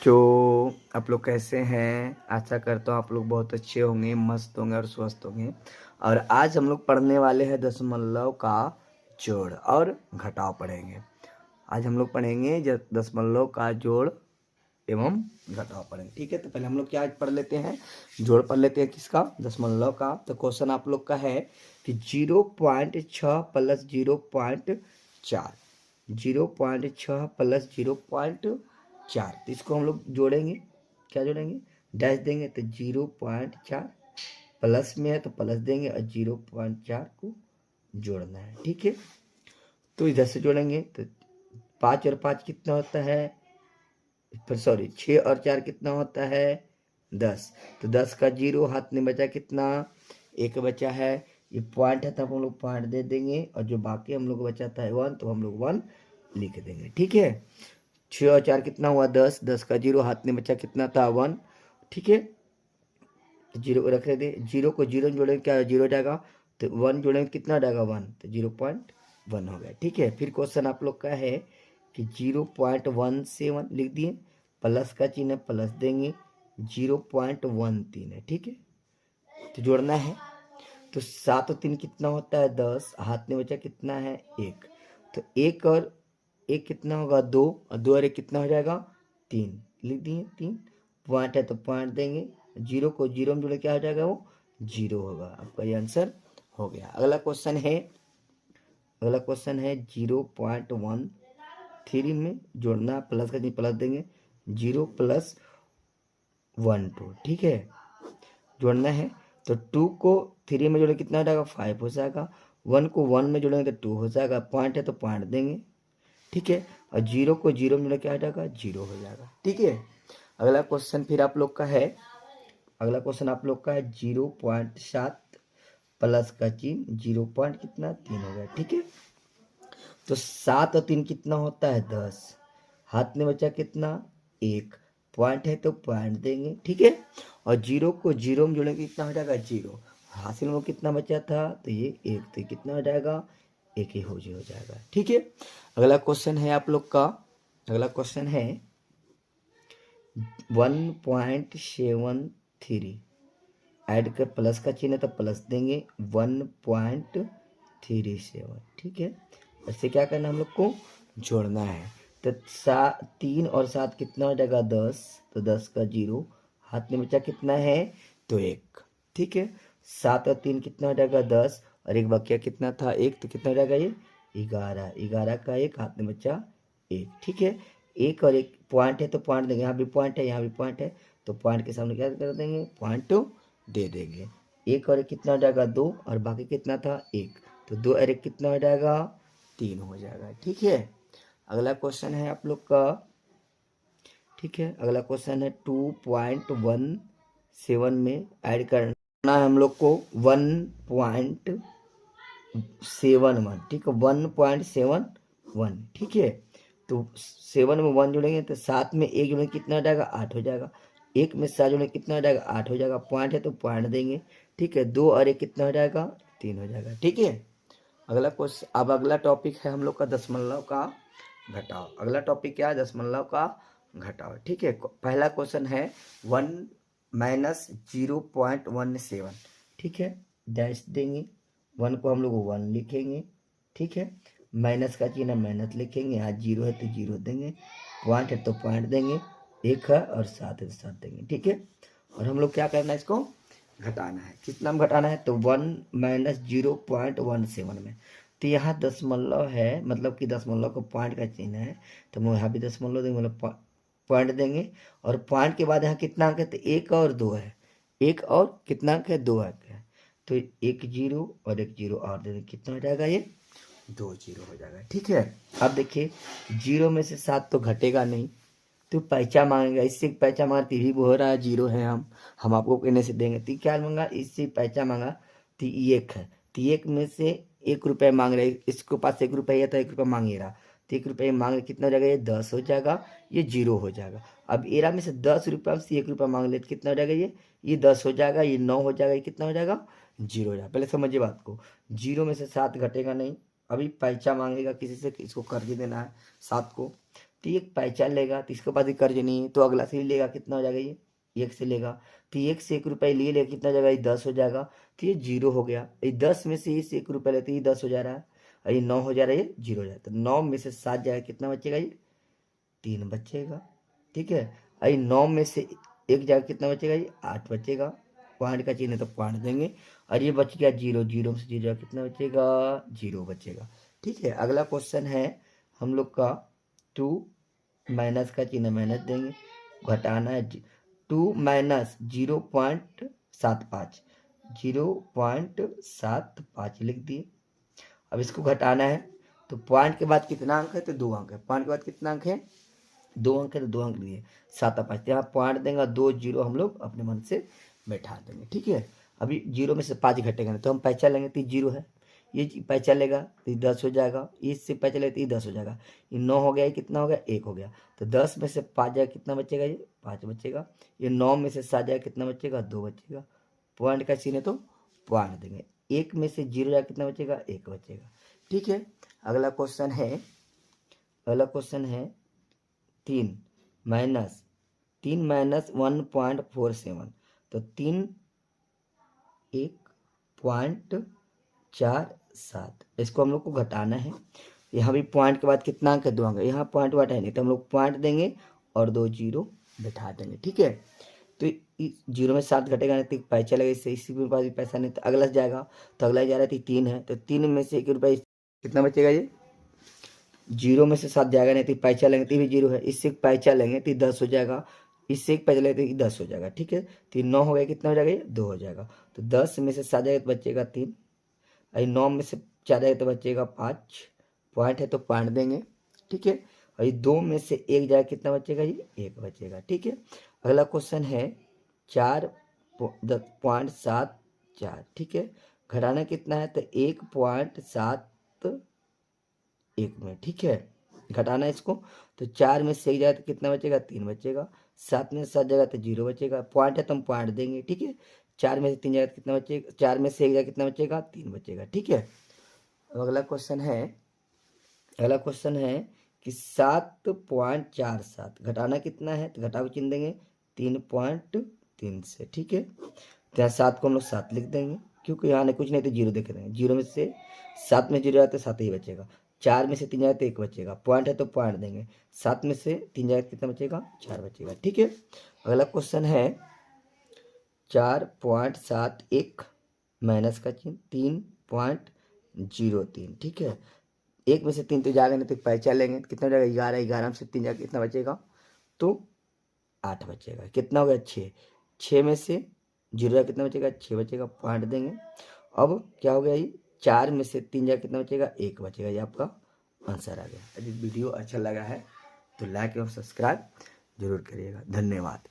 तो आप लोग कैसे हैं? आशा करता हूँ आप लोग बहुत अच्छे होंगे, मस्त होंगे और स्वस्थ होंगे। और आज हम लोग पढ़ने वाले हैं दशमलव का जोड़ और घटाव पढ़ेंगे। आज हम लोग पढ़ेंगे दशमलव का जोड़ एवं घटाव पढ़ेंगे। ठीक है, तो पहले हम लोग क्या पढ़ लेते हैं, जोड़ पढ़ लेते हैं। किसका? दशमलव का। तो क्वेश्चन आप लोग का है कि 0.6 प्लस 0.4, 0.6 प्लस 0.4। तो इसको हम लोग जोड़ेंगे। क्या जोड़ेंगे? डैश देंगे। तो 0.4 प्लस में है तो प्लस देंगे और 0.4 को जोड़ना है। ठीक है, तो इधर से जोड़ेंगे तो 5 और 5 कितना होता है, सॉरी 6 और 4 कितना होता है, 10। तो 10 का 0 हाथ में बचा कितना, 1 बचा है। ये पॉइंट है तो हम लोग पॉइंट दे देंगे और जो बाकी हम लोग बचा था 1 तो हम लोग 1 लिख देंगे। ठीक है, 6 और 4 कितना हुआ, 10। 10 का 0 हाथ में बचा कितना था, 1। ठीक है, तो 0 रख दे। 0 को 0 जोड़ेंगे, क्या 0 जाएगा, तो 1 जोड़ेंगे कितना जाएगा, 1। तो 0.1 हो गया। ठीक है, फिर क्वेश्चन आप लोग का है कि 0.17 लिख दिए, प्लस का चिन्ह प्लस देंगे, 0.13 है। ठीक है, तो जोड़ना है। तो 7 और 3 कितना होता है, 10। हाथ में बचा कितना है, 1। तो 1 और 1 कितना होगा, 2। और 2 और 1 कितना हो जाएगा, 3। लिख दिए 3। पॉइंट है तो पॉइंट देंगे। 0 को 0 में जोड़े क्या हो जाएगा, वो 0 होगा। आपका ये आंसर हो गया। अगला क्वेश्चन है 0.13 में जोड़ना, प्लस का नहीं प्लस देंगे, 0 प्लस 1 2। ठीक है, जोड़ना है। तो 2 को 3 में जोड़े कितना हो जाएगा, 5 हो जाएगा। 1 को 1 में जोड़ेंगे तो 2 हो जाएगा। पॉइंट है तो पॉइंट देंगे। ठीक है, और 0 को 0 में जोड़े क्या हो जाएगा, 0 हो जाएगा। ठीक है, अगला क्वेश्चन फिर आप लोग का है, अगला क्वेश्चन आप लोग का है 0.7 प्लस का चिन्ह 0 पॉइंट कितना 3 हो गया। ठीक है, तो 7 और 3 कितना होता है, 10। हाथ में बचा कितना, 1। पॉइंट है तो पॉइंट देंगे। ठीक है, और 0 को 0 में जोड़ेंगे कितना हो जाएगा, 0। हासिल में कितना बचा था, तो ये 1। तो कितना हो जाएगा, 1 ही हो जाएगा। ठीक है, अगला क्वेश्चन है आप लोग का, अगला क्वेश्चन है 1.73। ऐड कर, प्लस का चिन्ह है तो प्लस देंगे, 1.37। ठीक है, इससे क्या करना है, हम लोग को जोड़ना है। तो 3 और 7 कितना हो जाएगा, 10। तो 10 का 0 हाथ में बचा कितना है, तो 1। ठीक है, 7 और 3 कितना हो जाएगा, 10। और एक बकिया कितना था, 1। तो कितना हो जाएगा ये, 11। 11 का 1 हाथ में बचा 1। ठीक है, 1 और 1 पॉइंट है तो पॉइंट देंगे, यहाँ भी पॉइंट है यहाँ भी पॉइंट है, तो पॉइंट के सामने क्या कर देंगे, पॉइंट दे देंगे। 1 और 1 कितना हो जाएगा, 2। और बाकी कितना था, 1। तो 2 और 1 कितना हो जाएगा, 3 हो जाएगा। ठीक है, अगला क्वेश्चन है आप लोग का, ठीक है, अगला क्वेश्चन है 2.17 में ऐड करना है हम लोग को 1.71। ठीक है, 1.71। ठीक है, तो 7 में 1 जोड़ेंगे तो 7 में 1 जोड़ेंगे कितना हो जाएगा, 8 हो जाएगा। 1 में 7 जोड़ेंगे कितना हो जाएगा, 8 हो जाएगा। पॉइंट है तो पॉइंट देंगे। ठीक है, 2 और 1 कितना हो जाएगा, 3 हो जाएगा। ठीक है, अगला क्वेश्चन, अब अगला टॉपिक है हम लोग का दशमलव का घटाव। अगला टॉपिक क्या है, दशमलव का घटाव। ठीक है, पहला क्वेश्चन है 1 माइनस 0.17। ठीक है, डैश देंगे, 1 को हम लोग 1 लिखेंगे। ठीक है, माइनस का चिन्ह माइनस लिखेंगे, यहाँ 0 है तो 0 देंगे। पॉइंट है तो पॉइंट देंगे, 1 है और 7 है तो 7 देंगे। ठीक है, और हम लोग क्या करना है, इसको घटाना है। कितना में घटाना है, तो 1 माइनस 0.17 में। तो यहाँ दशमलव है, मतलब कि दशमलव को पॉइंट का चिन्ह है, तो हम यहाँ भी दशमलव देंगे, मतलब पॉइंट देंगे। और पॉइंट के बाद यहाँ कितना अंक है, तो 1 और 2 है। 1 और कितना अंक है, 2 अंक है। तो 1 0 और 1 0 और दे देंगे, कितना हो जाएगा, ये 2 0 हो जाएगा। ठीक है, अब देखिए 0 में से 7 तो घटेगा नहीं, तो पैसा मांगेगा। इससे पैसा मांगा, भी बोल रहा है 0 है, हम आपको कहने से देंगे। तो क्या मांगा, इससे पैसा मांगा, तो 1 है। तो 1 में से 1 रुपये मांग रहे, इसके पास 1 रुपया तो 1 रुपया मांग रहा। तो 1 रुपये मांग रहे, कितना हो जाएगा, ये 10 हो जाएगा, ये 0 हो जाएगा। अब एरा में से 10 रुपया से 1 रुपया मांग ले तो कितना हो जाएगा, ये 10 हो जाएगा, ये 9 हो जाएगा, ये कितना हो जाएगा, 0 हो जाएगा। पहले समझिए बात को, 0 में से 7 घटेगा नहीं। अभी पैसा मांगेगा किसी से, इसको कर के देना है 7 को। तो ये पैसा लेगा, तो इसके पास ही कर्ज नहीं है, तो अगला से ही लेगा, कितना हो जाएगा ये 1 से लेगा, तो 1 से 1 रुपये लिए लेगा, कितना हो जाएगा ये 10 हो जाएगा, तो ये 0 हो गया। ये 10 में से इस 1 रुपये लेते ये 10 हो जा रहा है, और ये 9 हो जा रहा है, ये 0 हो जाता है। 9 में से 7 जाएगा, कितना बचेगा ये 3 बचेगा, ठीक है। और 9 में से 1 जाएगा, कितना बचेगा ये 8 बचेगा। पॉइंट का चिन्ह है तो पॉइंट देंगे, और ये बच गया 0, 0 में से 0 कितना बचेगा 0 बचेगा, ठीक है। अगला क्वेश्चन है हम लोग का 2 माइनस का चिन्ह माइनस देंगे, घटाना है 2 माइनस 0.75, 0.75 लिख दिए। अब इसको घटाना है, तो पॉइंट के बाद कितना अंक है, तो 2 अंक है। पॉइंट के बाद कितना अंक है 2 अंक है, तो 2 अंक लिए 7 और 5, यहाँ पॉइंट देंगे 2 0 हम लोग अपने मन से बैठा देंगे, ठीक है। अभी 0 में से 5 घटेगा तो हम पैसा लेंगे, तो 0 है, ये पैसा लेगा तो 10 हो जाएगा, इससे पैसा लेगा तो 10 हो जाएगा, ये 9 हो गया, ये कितना हो गया 1 हो गया, तो 10 में से 5 जाएगा, कितना बचेगा ये 5 बचेगा। ये 9 में से 7 जाएगा, कितना बचेगा 2 बचेगा। पॉइंट का चिन्ह है तो पॉइंट देंगे। 1 में से 0 जाएगा, कितना बचेगा 1 बचेगा, ठीक है। अगला क्वेश्चन है 3 माइनस 1.47, तो 3 1.47, इसको हम लोग को घटाना है। यहाँ भी पॉइंट के बाद कितना अंक है 2 अंक, यहाँ पॉइंट वाट है नहीं, तो हम लोग पॉइंट देंगे और 2 0 बैठा देंगे, ठीक है। तो 0 में 7 घटेगा नहीं, तो पैसा लगेगा, इससे इसी के पास भी पैसा नहीं, तो अगला जाएगा, तो अगला जा रहा है 3 है, तो 3 में से 1 रुपये कितना बचेगा ये 0 में से 7 जाएगा नहीं, तो पैसा लेंगे तो भी 0 है, इससे पैसा लेंगे तो 10 हो जाएगा, इससे एक पैसा लेंगे तो 10 हो जाएगा, ठीक है। तो 9 हो गया, कितना हो जाएगा ये 2 हो जाएगा, तो 10 में से 7 जाएगा तो बचेगा 3, और 9 में से 4 जाएगा तो बचेगा 5, पॉइंट है तो पॉइंट देंगे, ठीक है। और ये 2 में से 1 जाएगा, कितना बचेगा ये 1 बचेगा, ठीक है। अगला क्वेश्चन है 4.74, ठीक है। घटाना कितना है, तो 1.71 में, ठीक है। घटाना इसको, तो 4 में से 1 जाएगा तो कितना बचेगा 3 बचेगा, 7 में से 7 जाएगा तो 0 बचेगा, पॉइंट है तो हम पॉइंट देंगे, ठीक है। 4 में से 3 जाएगा तो कितना बचेगा, 4 में से 1 जाएगा कितना बचेगा 3 बचेगा, ठीक है। अब अगला क्वेश्चन है कि 7.47, घटाना कितना है, तो घटाव चिन्ह देंगे 3.3 से, ठीक है। तो यहाँ 7 को हम लोग 7 लिख देंगे, क्योंकि यहाँ नहीं कुछ नहीं तो 0 देख रहे हैं, 0 में से 7 में 0 जाए तो 7 ही बचेगा, 4 में से 3 जाए तो 1 बचेगा, पॉइंट है तो पॉइंट देंगे, 7 में से 3 जाए तो कितना बचेगा 4 बचेगा, ठीक है। अगला क्वेश्चन है 4.71 माइनस का चिन्ह 3.03, ठीक है। 1 में से 3 तो जाएगा नहीं, तो पैसा लेंगे तो कितना हो जाएगा 11, 11 में से 3 जाएगा कितना बचेगा, तो 8 बचेगा, कितना हो गया 6, 6 में से 0 जाएगा कितना बचेगा 6 बचेगा, पॉइंट देंगे। अब क्या हो गया ये 4 में से 3 जाएगा कितना बचेगा 1 बचेगा, ये आपका आंसर आ गया। यदि वीडियो अच्छा लगा है तो लाइक और सब्सक्राइब जरूर करिएगा, धन्यवाद।